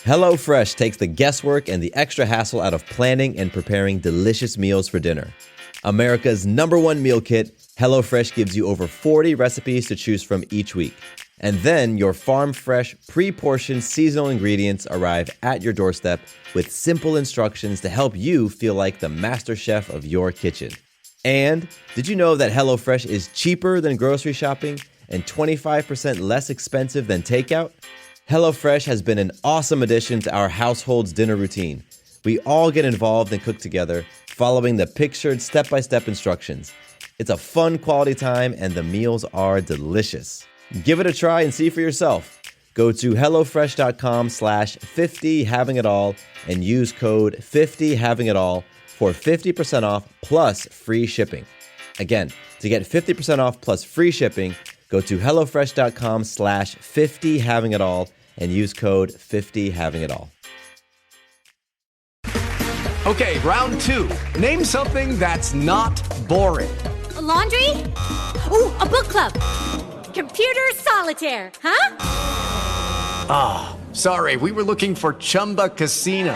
HelloFresh takes the guesswork and the extra hassle out of planning and preparing delicious meals for dinner. America's #1 meal kit, HelloFresh gives you over 40 recipes to choose from each week. And then your farm-fresh, pre-portioned seasonal ingredients arrive at your doorstep with simple instructions to help you feel like the master chef of your kitchen. And did you know that HelloFresh is cheaper than grocery shopping and 25% less expensive than takeout? HelloFresh has been an awesome addition to our household's dinner routine. We all get involved and cook together, following the pictured step-by-step instructions. It's a fun quality time and the meals are delicious. Give it a try and see for yourself. Go to HelloFresh.com/50havingitall and use code 50havingitall for 50% off plus free shipping. Again, to get 50% off plus free shipping, go to HelloFresh.com/50havingitall and use code 50havingitall. Okay, round two. Name something that's not boring. A laundry? Ooh, a book club. Computer solitaire, huh? Sorry, we were looking for Chumba Casino.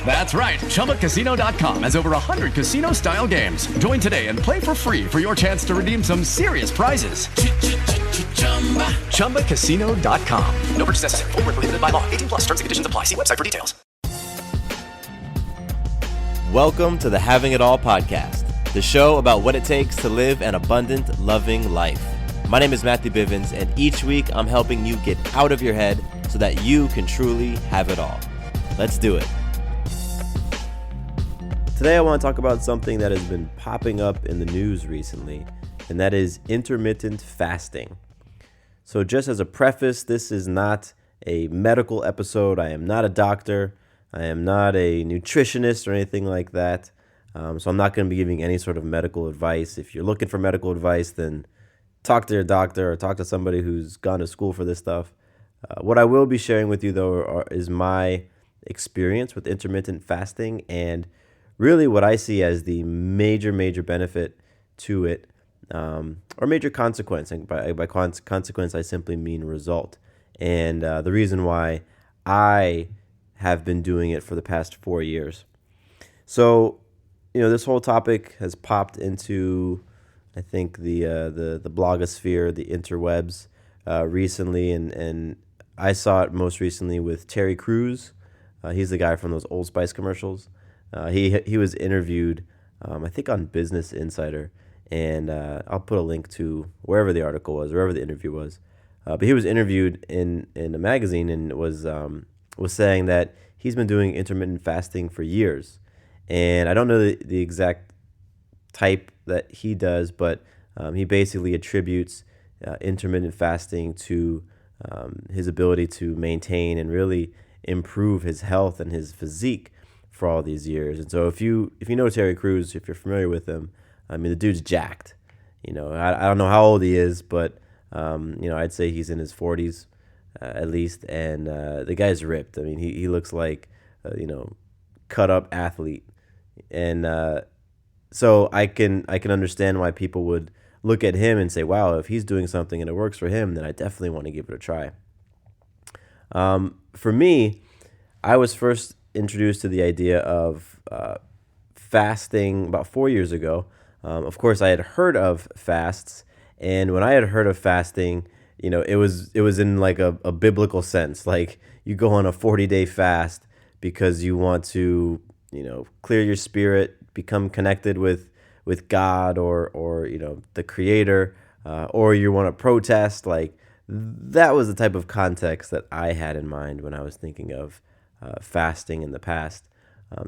That's right. ChumbaCasino.com has over 100 casino-style games. Join today and play for free for your chance to redeem some serious prizes. ChumbaCasino.com. No purchase necessary. Void where prohibited by law. 18+ terms and conditions apply. See website for details. Welcome to the Having It All podcast, the show about what it takes to live an abundant, loving life. My name is Matthew Bivens, and each week I'm helping you get out of your head so that you can truly have it all. Let's do it. Today I want to talk about something that has been popping up in the news recently, and that is intermittent fasting. So just as a preface, this is not a medical episode. I am not a doctor. I am not a nutritionist or anything like that. So I'm not going to be giving any sort of medical advice. If you're looking for medical advice, then talk to your doctor or talk to somebody who's gone to school for this stuff. What I will be sharing with you, though, is my experience with intermittent fasting and really what I see as the major benefit to it, or major consequence. And by consequence, I simply mean result. And the reason why I have been doing it for the past 4 years. So, this whole topic has popped into, I think, the blogosphere, the interwebs recently, and I saw it most recently with Terry Crews. He's the guy from those Old Spice commercials. He was interviewed, I think, on Business Insider, and I'll put a link to wherever the article was, wherever the interview was. But he was interviewed in a magazine and was saying that he's been doing intermittent fasting for years. And I don't know the exact type that he does, but he basically attributes intermittent fasting to his ability to maintain and really improve his health and his physique for all these years. And so if you know Terry Crews, if you're familiar with him, I mean, the dude's jacked. I don't know how old he is, but I'd say he's in his 40s. At least, and the guy's ripped. I mean, he looks like cut up athlete, and so I can understand why people would look at him and say, wow, if he's doing something and it works for him, then I definitely want to give it a try. For me, I was first introduced to the idea of fasting about 4 years ago. Of course, I had heard of fasts, and when I had heard of fasting, it was in like a biblical sense. Like, you go on a 40-day fast because you want to, clear your spirit, become connected with God or the Creator, or you want to protest. Like, that was the type of context that I had in mind when I was thinking of fasting in the past.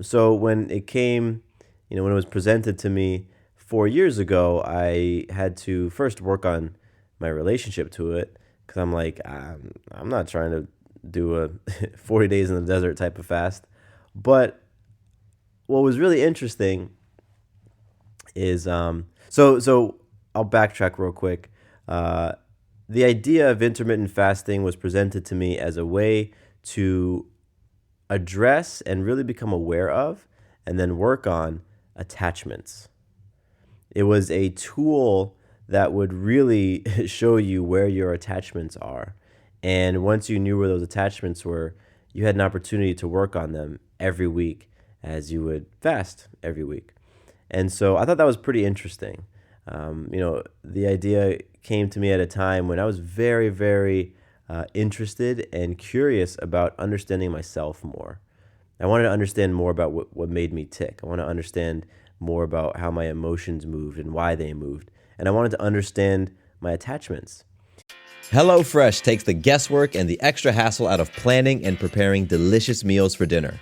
So when it came, when it was presented to me 4 years ago, I had to first work on my relationship to it, because I'm like, I'm not trying to do a 40 days in the desert type of fast. But what was really interesting is, so I'll backtrack real quick. The idea of intermittent fasting was presented to me as a way to address and really become aware of and then work on attachments. It was a tool that would really show you where your attachments are And once you knew where those attachments were, you had an opportunity to work on them every week as you would fast every week. And so I thought that was pretty interesting. The idea came to me at a time when I was very, very interested and curious about understanding myself more. I wanted to understand more about what made me tick. I want to understand more about how my emotions moved and why they moved. And I wanted to understand my attachments. HelloFresh takes the guesswork and the extra hassle out of planning and preparing delicious meals for dinner.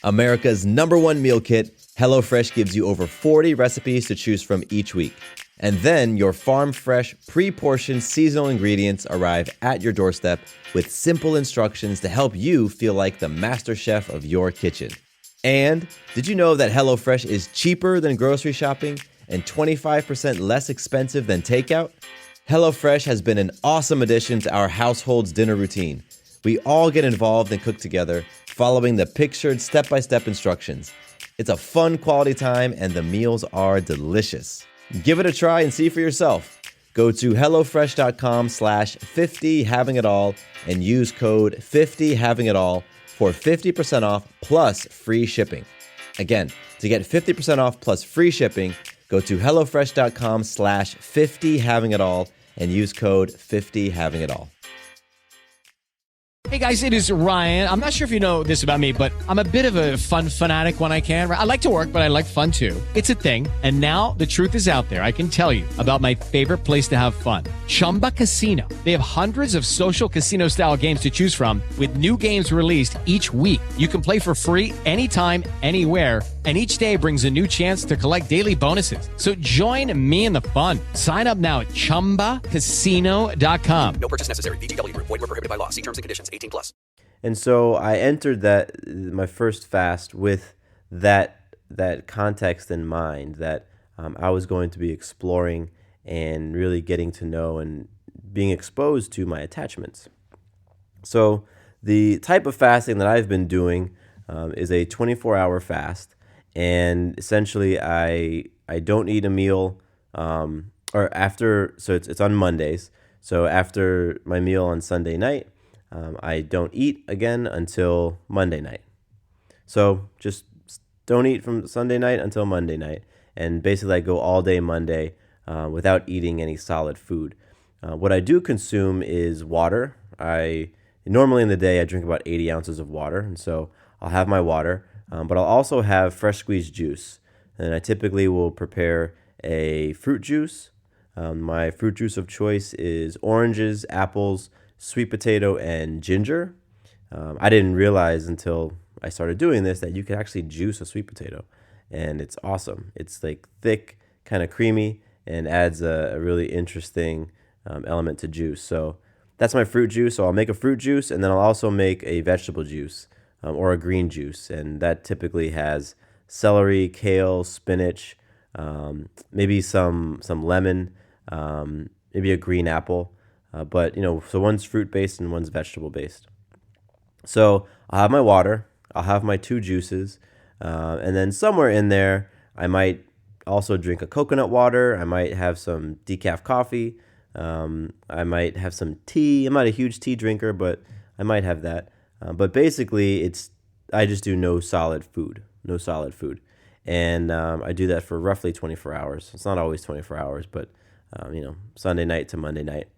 America's #1 meal kit, HelloFresh gives you over 40 recipes to choose from each week. And then your farm-fresh, pre-portioned seasonal ingredients arrive at your doorstep with simple instructions to help you feel like the master chef of your kitchen. And did you know that HelloFresh is cheaper than grocery shopping and 25% less expensive than takeout? HelloFresh has been an awesome addition to our household's dinner routine. We all get involved and cook together, following the pictured step-by-step instructions. It's a fun quality time and the meals are delicious. Give it a try and see for yourself. Go to HelloFresh.com/50havingitall and use code 50havingitall for 50% off plus free shipping. Again, to get 50% off plus free shipping, go to HelloFresh.com/50havingitall and use code 50havingitall. Hey guys, it is Ryan. I'm not sure if you know this about me, but I'm a bit of a fun fanatic when I can. I like to work, but I like fun too. It's a thing. And now the truth is out there. I can tell you about my favorite place to have fun. Chumba Casino. They have hundreds of social casino style games to choose from with new games released each week. You can play for free anytime, anywhere. And each day brings a new chance to collect daily bonuses. So join me in the fun. Sign up now at ChumbaCasino.com. No purchase necessary. VGW Group. Void where prohibited by law. See terms and conditions. 18+. And so I entered my first fast with that context in mind, that I was going to be exploring and really getting to know and being exposed to my attachments. So the type of fasting that I've been doing is a 24-hour fast. And essentially, I don't eat a meal, or after. So it's on Mondays. So after my meal on Sunday night, I don't eat again until Monday night. So just don't eat from Sunday night until Monday night, and basically I go all day Monday without eating any solid food. What I do consume is water. Normally in the day I drink about 80 ounces of water, and so I'll have my water. But I'll also have fresh squeezed juice. And I typically will prepare a fruit juice. My fruit juice of choice is oranges, apples, sweet potato, and ginger. I didn't realize until I started doing this that you could actually juice a sweet potato. And it's awesome. It's like thick, kind of creamy, and adds a really interesting element to juice. So that's my fruit juice. So I'll make a fruit juice, and then I'll also make a vegetable juice. Or a green juice, and that typically has celery, kale, spinach, maybe some lemon, maybe a green apple, but so one's fruit based and one's vegetable based. So I'll have my water, I'll have my two juices, and then somewhere in there I might also drink a coconut water. I might have some decaf coffee. I might have some tea. I'm not a huge tea drinker, but I might have that. But basically, I just do no solid food, and I do that for roughly 24 hours. It's not always 24 hours, but Sunday night to Monday night,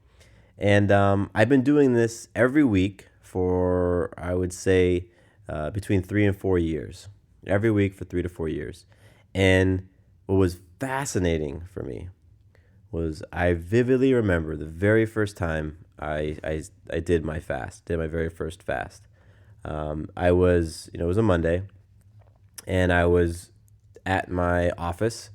and I've been doing this every week for, I would say, between 3 and 4 years. Every week for 3 to 4 years, and what was fascinating for me was I vividly remember the very first time I did my very first fast. I was, it was a Monday, and I was at my office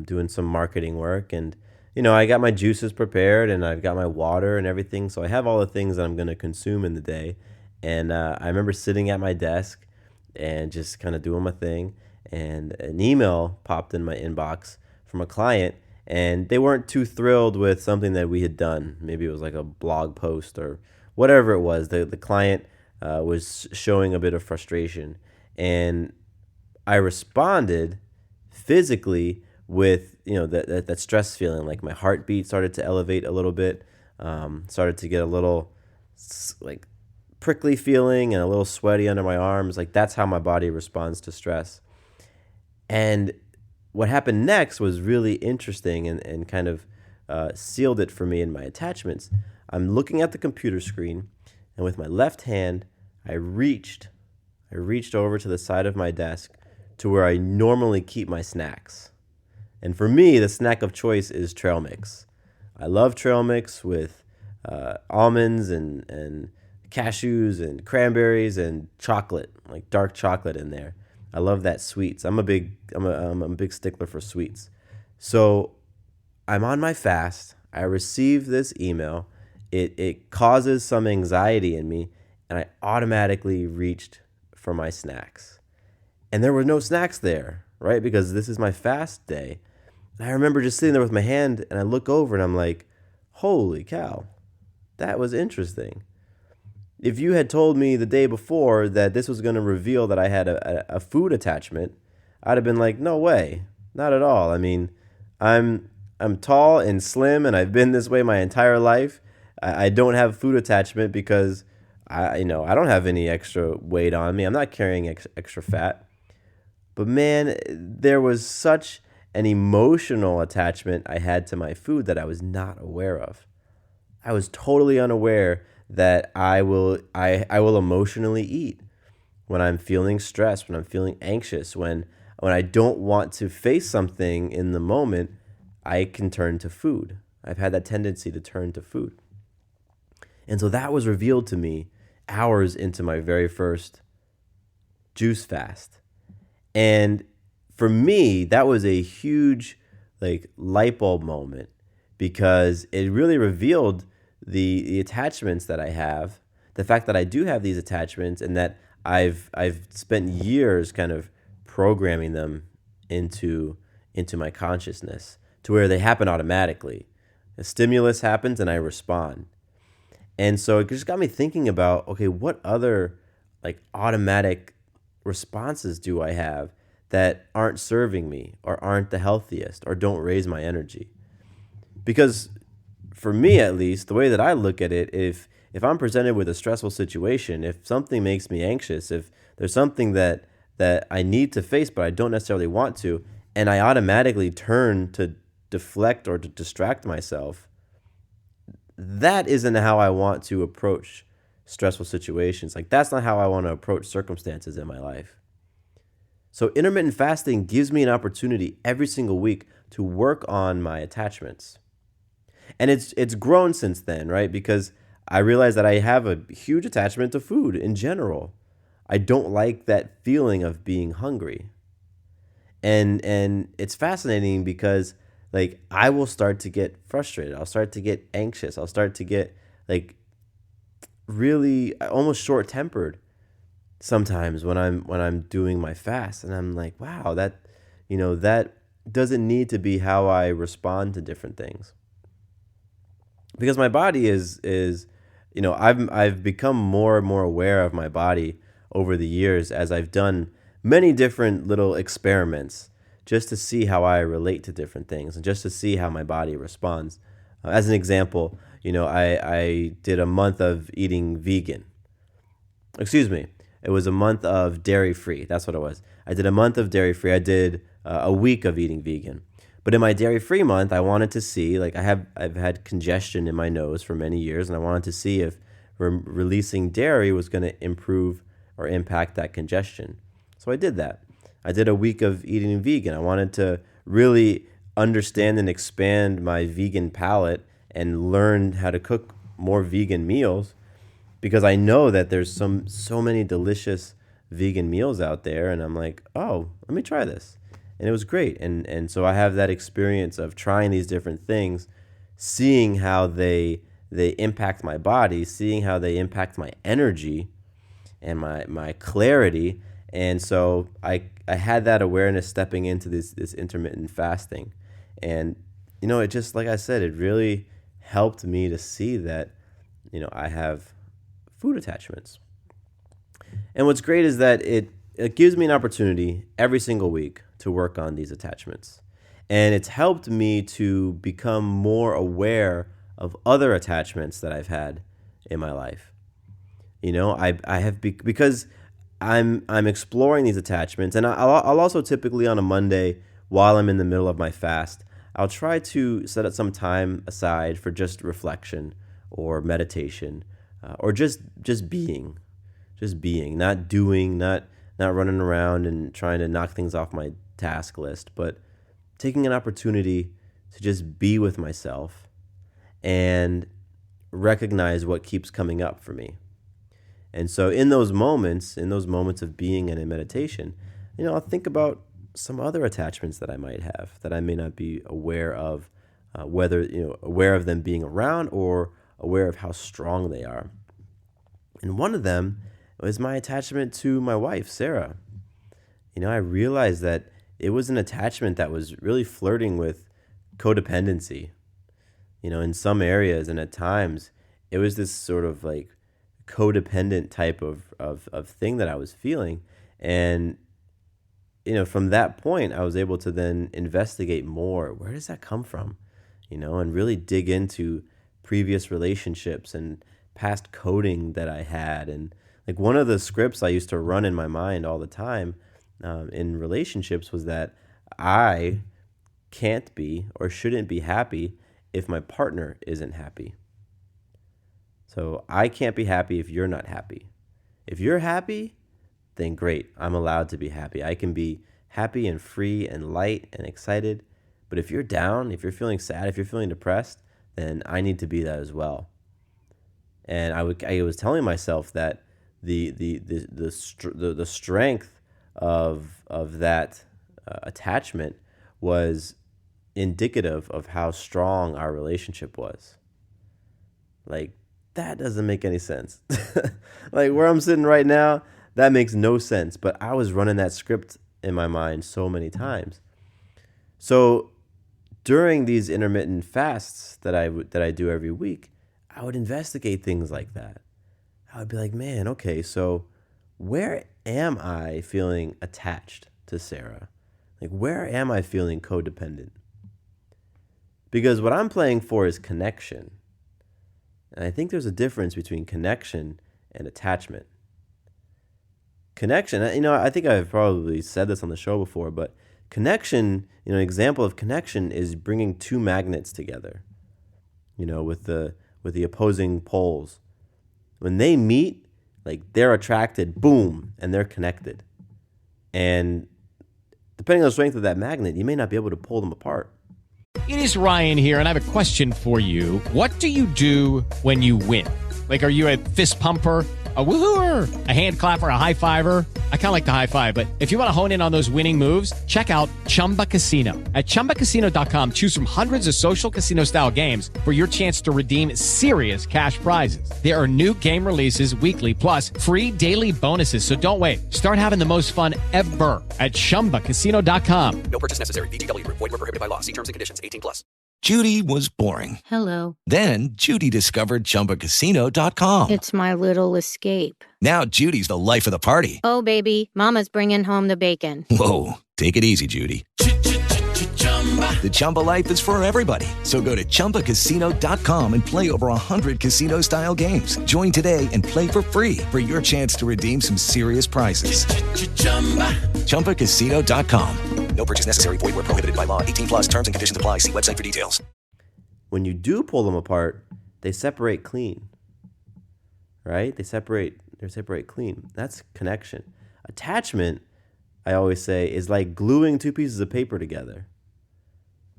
doing some marketing work, and I got my juices prepared, and I've got my water and everything, so I have all the things that I'm going to consume in the day. And I remember sitting at my desk and just kind of doing my thing, and an email popped in my inbox from a client, and they weren't too thrilled with something that we had done. Maybe it was like a blog post or whatever it was. The client was showing a bit of frustration, and I responded physically with that stress feeling. Like my heartbeat started to elevate a little bit, started to get a little like prickly feeling and a little sweaty under my arms. Like that's how my body responds to stress. And what happened next was really interesting and kind of sealed it for me in my attachments. I'm looking at the computer screen, and with my left hand, I reached over to the side of my desk to where I normally keep my snacks. And for me, the snack of choice is trail mix. I love trail mix with almonds and cashews and cranberries and chocolate, like dark chocolate in there. I love that sweets. I'm a big stickler for sweets. So I'm on my fast. I receive this email. It causes some anxiety in me, and I automatically reached for my snacks. And there were no snacks there, right? Because this is my fast day. And I remember just sitting there with my hand, and I look over and I'm like, holy cow, that was interesting. If you had told me the day before that this was going to reveal that I had a food attachment, I'd have been like, no way, not at all. I mean, I'm tall and slim, and I've been this way my entire life. I don't have food attachment because I don't have any extra weight on me. I'm not carrying extra fat. But man, there was such an emotional attachment I had to my food that I was not aware of. I was totally unaware that I will emotionally eat when I'm feeling stressed, when I'm feeling anxious, when I don't want to face something in the moment. I can turn to food. I've had that tendency to turn to food. And so that was revealed to me hours into my very first juice fast. And for me, that was a huge light bulb moment, because it really revealed the attachments that I have, the fact that I do have these attachments, and that I've spent years kind of programming them into my consciousness to where they happen automatically. A stimulus happens and I respond. And so it just got me thinking about, okay, what other automatic responses do I have that aren't serving me or aren't the healthiest or don't raise my energy? Because for me, at least, the way that I look at it, if I'm presented with a stressful situation, if something makes me anxious, if there's something that I need to face but I don't necessarily want to, and I automatically turn to deflect or to distract myself, that isn't how I want to approach stressful situations. That's not how I want to approach circumstances in my life. So intermittent fasting gives me an opportunity every single week to work on my attachments. And it's grown since then, right? Because I realized that I have a huge attachment to food in general. I don't like that feeling of being hungry. And it's fascinating because I will start to get frustrated. I'll start to get anxious. I'll start to get really almost short-tempered sometimes when I'm doing my fast, and I'm like, wow, that doesn't need to be how I respond to different things. Because my body is I've become more and more aware of my body over the years as I've done many different little experiments just to see how I relate to different things and just to see how my body responds. As an example, I did a month of eating vegan. Excuse me. It was a month of dairy-free. That's what it was. I did a month of dairy-free. I did a week of eating vegan. But in my dairy-free month, I wanted to see, I've had congestion in my nose for many years, and I wanted to see if releasing dairy was going to improve or impact that congestion. So I did that. I did a week of eating vegan. I wanted to really understand and expand my vegan palate and learn how to cook more vegan meals, because I know that there's so many delicious vegan meals out there, and I'm like, oh, let me try this. And it was great. And so I have that experience of trying these different things, seeing how they impact my body, seeing how they impact my energy and my clarity. And so I had that awareness stepping into this intermittent fasting. And, it just, like I said, it really helped me to see that, I have food attachments. And what's great is that it gives me an opportunity every single week to work on these attachments. And it's helped me to become more aware of other attachments that I've had in my life. I have because I'm exploring these attachments, and I'll also typically on a Monday while I'm in the middle of my fast, I'll try to set up some time aside for just reflection or meditation, or just being, not doing, not running around and trying to knock things off my task list, but taking an opportunity to just be with myself and recognize what keeps coming up for me. And so in those moments of being and in meditation, I'll think about some other attachments that I might have that I may not be aware of, whether, aware of them being around or aware of how strong they are. And one of them was my attachment to my wife, Sarah. I realized that it was an attachment that was really flirting with codependency, in some areas, and at times it was this sort of like codependent type of thing that I was feeling. And, from that point, I was able to then investigate more. Where does that come from? And really dig into previous relationships and past coding that I had. And like one of the scripts I used to run in my mind all the time in relationships was that I can't be or shouldn't be happy if my partner isn't happy. So I can't be happy if you're not happy. If you're happy, then great. I'm allowed to be happy. I can be happy and free and light and excited. But if you're down, if you're feeling sad, if you're feeling depressed, then I need to be that as well. And I was telling myself that the strength of that attachment was indicative of how strong our relationship was. Like, that doesn't make any sense. Like where I'm sitting right now, that makes no sense. But I was running that script in my mind so many times. So during these intermittent fasts that I do every week, I would investigate things like that. I would be like, man, okay, so where am I feeling attached to Sarah? Like, where am I feeling codependent? Because what I'm playing for is connection. And I think there's a difference between connection and attachment. Connection, I think I've probably said this on the show before, but connection, an example of connection is bringing two magnets together, with the opposing poles. When they meet, like they're attracted, boom, and they're connected. And depending on the strength of that magnet, you may not be able to pull them apart. It is Ryan here, and I have a question for you. What do you do when you win? Like, are you a fist pumper, a woohooer, a hand clapper, a high fiver? I kind of like the high five, but if you want to hone in on those winning moves, check out Chumba Casino. At ChumbaCasino.com, choose from hundreds of social casino-style games for your chance to redeem serious cash prizes. There are new game releases weekly, plus free daily bonuses. So don't wait. Start having the most fun ever at ChumbaCasino.com. No purchase necessary. VGW Group. Void where prohibited by law. See terms and conditions. 18+. Judy was boring. Hello. Then Judy discovered ChumbaCasino.com. It's my little escape. Now Judy's the life of the party. Oh, baby, mama's bringing home the bacon. Whoa, take it easy, Judy. The Chumba life is for everybody. So go to ChumbaCasino.com and play over 100 casino-style games. Join today and play for free for your chance to redeem some serious prizes. ChumbaCasino.com. No purchase necessary. Void where prohibited by law. 18+. Terms and conditions apply. See website for details. When you do pull them apart, they separate clean. Right? They separate clean. That's connection. Attachment, I always say, is like gluing two pieces of paper together.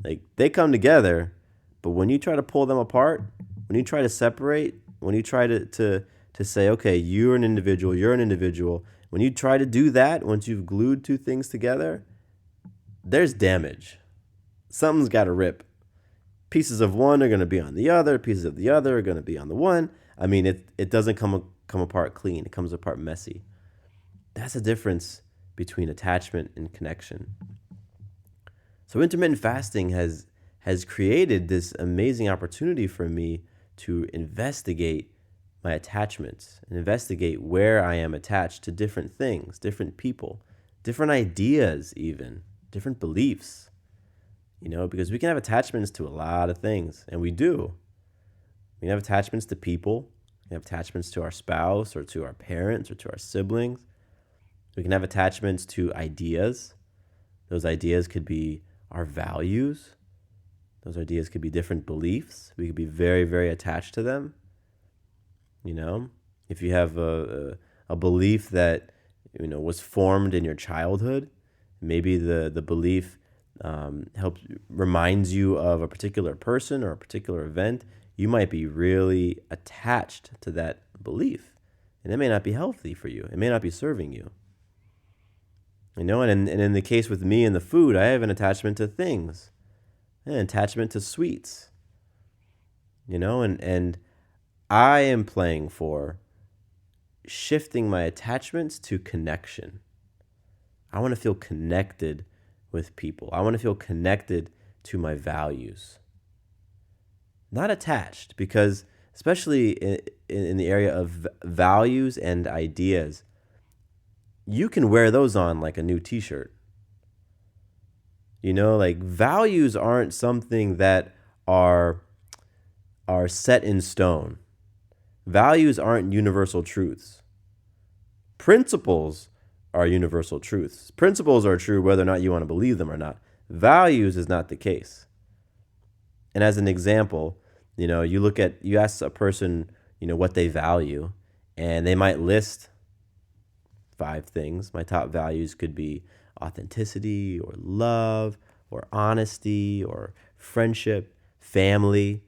Like, they come together, but when you try to pull them apart, when you try to separate, when you try to say, okay, you're an individual, when you try to do that, once you've glued two things together, there's damage. Something's got to rip. Pieces of one are going to be on the other. Pieces of the other are going to be on the one. I mean, it doesn't come apart clean. It comes apart messy. That's the difference between attachment and connection. So intermittent fasting has created this amazing opportunity for me to investigate my attachments and investigate where I am attached to different things, different people, different ideas even, different beliefs, because we can have attachments to a lot of things, and we do. We can have attachments to people, We have attachments to our spouse or to our parents or to our siblings. We can have attachments to ideas. Those ideas could be our values. Those ideas could be different beliefs. We could be very, very attached to them. If you have a belief that was formed in your childhood, maybe the belief reminds you of a particular person or a particular event, you might be really attached to that belief, and it may not be healthy for you. It may not be serving you. And in the case with me and the food, I have an attachment to things, an attachment to sweets. And I am playing for shifting my attachments to connection. I want to feel connected with people. I want to feel connected to my values. Not attached, because especially in the area of values and ideas, you can wear those on like a new t-shirt. Like values aren't something that are set in stone. Values aren't universal truths. Principles are universal truths. Principles are true whether or not you want to believe them or not. Values is not the case. And as an example, you ask a person, what they value, and they might list 5 things. My top values could be authenticity or love or honesty or friendship, family.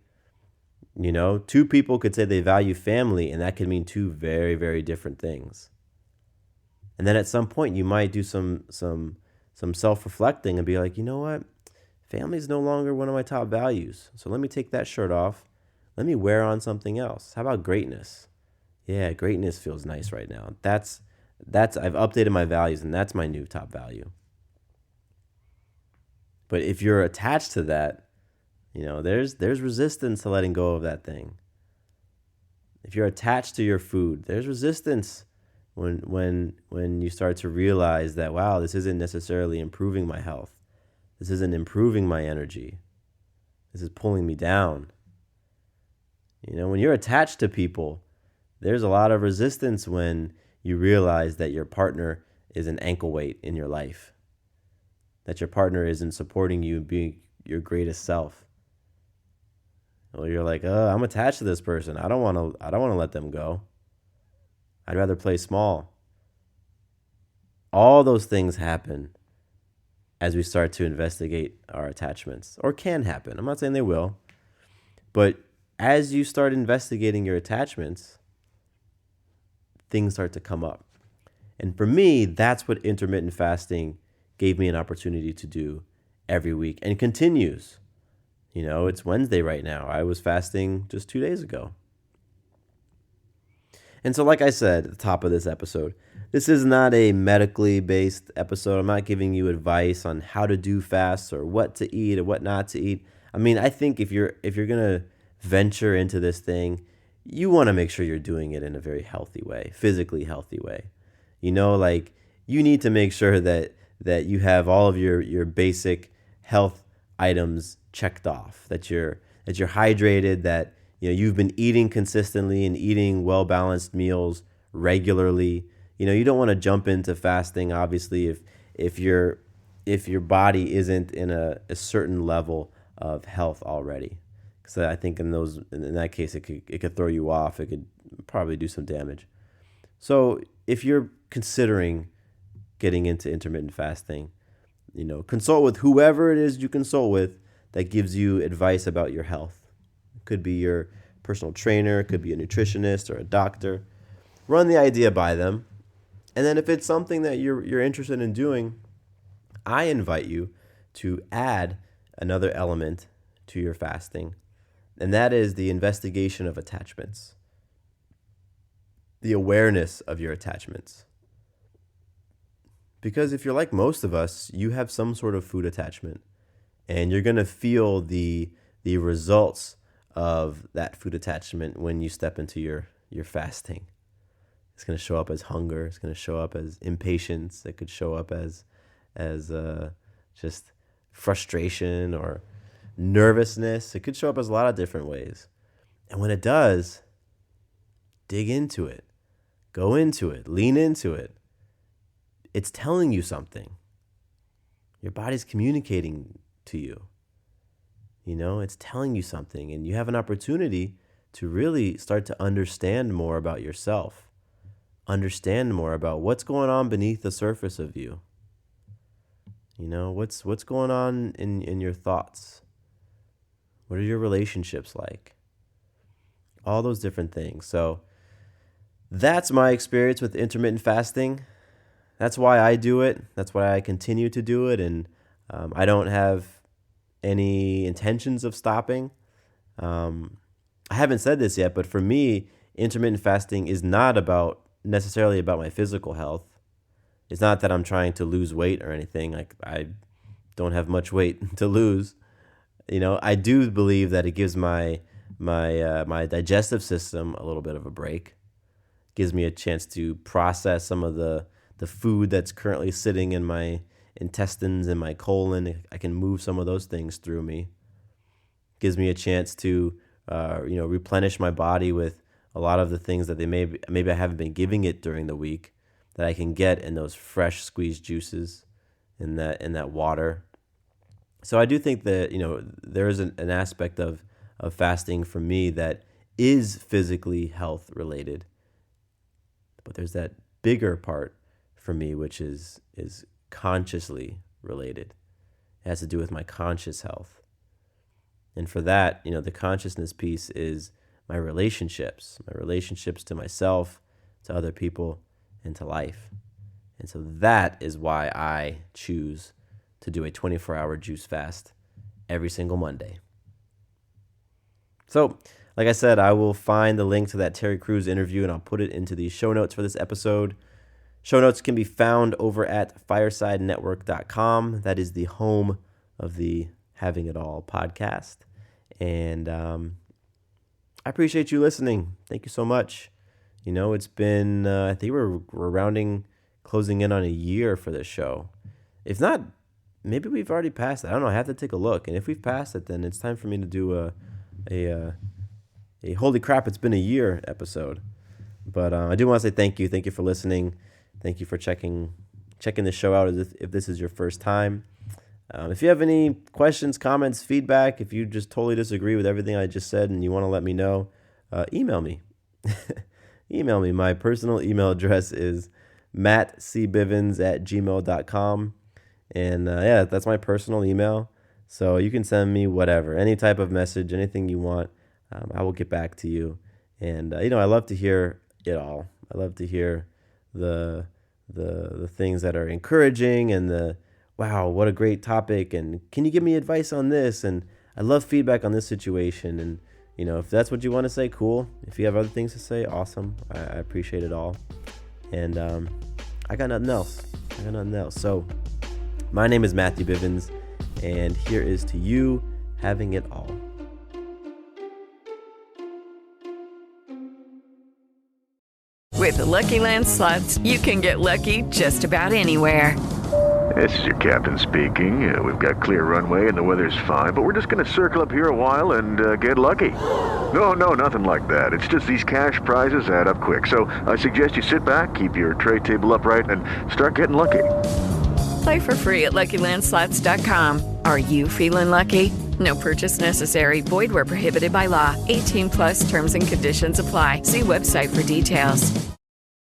2 people could say they value family, and that could mean 2 very, very different things. And then at some point you might do some self-reflecting and be like, you know what? Family is no longer one of my top values. So let me take that shirt off. Let me wear on something else. How about greatness? Yeah, greatness feels nice right now. That's I've updated my values, and that's my new top value. But if you're attached to that, there's resistance to letting go of that thing. If you're attached to your food, there's resistance when you start to realize that, wow, this isn't necessarily improving my health. This isn't improving my energy. This is pulling me down. When you're attached to people, there's a lot of resistance when you realize that your partner is an ankle weight in your life, that your partner isn't supporting you being your greatest self. Well, you're like, I'm attached to this person. I don't want to let them go. I'd rather play small. All those things happen as we start to investigate our attachments, or can happen. I'm not saying they will, but as you start investigating your attachments, things start to come up. And for me, that's what intermittent fasting gave me an opportunity to do every week, and continues. It's Wednesday right now. I was fasting just 2 days ago. And so, like I said at the top of this episode, this is not a medically based episode. I'm not giving you advice on how to do fasts or what to eat or what not to eat. I mean, I think if you're going to venture into this thing, you want to make sure you're doing it in a very healthy way, physically healthy way. You need to make sure that you have all of your basic health items checked off, that you're hydrated, that you've been eating consistently and eating well-balanced meals regularly. You don't want to jump into fasting, obviously, if your body isn't in a certain level of health already. Because I think in that case, it could throw you off. It could probably do some damage. So if you're considering getting into intermittent fasting, consult with whoever it is you consult with that gives you advice about your health. It could be your personal trainer, it could be a nutritionist or a doctor. Run the idea by them. And then if it's something that you're interested in doing, I invite you to add another element to your fasting, and that is the investigation of attachments, the awareness of your attachments. Because if you're like most of us, you have some sort of food attachment, and you're going to feel the results of that food attachment when you step into your fasting. It's going to show up as hunger. It's going to show up as impatience. It could show up as just frustration or nervousness. It could show up as a lot of different ways. And when it does, dig into it, go into it, lean into it. It's telling you something. Your body's communicating to you. It's telling you something, and you have an opportunity to really start to understand more about yourself, understand more about what's going on beneath the surface of you. What's going on in your thoughts? What are your relationships like? All those different things. So that's my experience with intermittent fasting. That's why I do it. That's why I continue to do it. And I don't have any intentions of stopping. I haven't said this yet, but for me, intermittent fasting is not necessarily about my physical health. It's not that I'm trying to lose weight or anything. Like, I don't have much weight to lose. I do believe that it gives my digestive system a little bit of a break. Gives me a chance to process some of the food that's currently sitting in my intestines and my colon. I can move some of those things through me. Gives me a chance to replenish my body with a lot of the things that maybe I haven't been giving it during the week, that I can get in those fresh squeezed juices, in that water. So I do think that there is an aspect of fasting for me that is physically health related, but there's that bigger part for me which is consciously related. It has to do with my conscious health. And for that, the consciousness piece is my relationships to myself, to other people, and to life. And so that is why I choose to do a 24-hour juice fast every single Monday. So, like I said, I will find the link to that Terry Crews interview and I'll put it into the show notes for this episode. Show notes can be found over at firesidenetwork.com. That is the home of the Having It All podcast. And I appreciate you listening. Thank you so much. It's been, I think we're closing in on a year for this show. If not, maybe we've already passed it. I don't know. I have to take a look. And if we've passed it, then it's time for me to do a holy crap, it's been a year episode. But I do want to say thank you. Thank you for listening. Thank you for checking the show out if this is your first time. If you have any questions, comments, feedback, if you just totally disagree with everything I just said and you want to let me know, email me. Email me. My personal email address is mattcbivens@gmail.com. And that's my personal email. So you can send me whatever, any type of message, anything you want. I will get back to you. And, I love to hear it all. I love to hear the things that are encouraging and wow, what a great topic. And can you give me advice on this? And I love feedback on this situation. And, if that's what you want to say, cool. If you have other things to say, awesome. I appreciate it all. And I got nothing else. So my name is Matthew Bivens, and here is to you having it all. With the Lucky Land Slots, you can get lucky just about anywhere. This is your captain speaking. We've got clear runway and the weather's fine, but we're just going to circle up here a while and get lucky. No, nothing like that. It's just these cash prizes add up quick. So I suggest you sit back, keep your tray table upright, and start getting lucky. Play for free at LuckyLandSlots.com. Are you feeling lucky? No purchase necessary. Void where prohibited by law. 18+ terms and conditions apply. See website for details.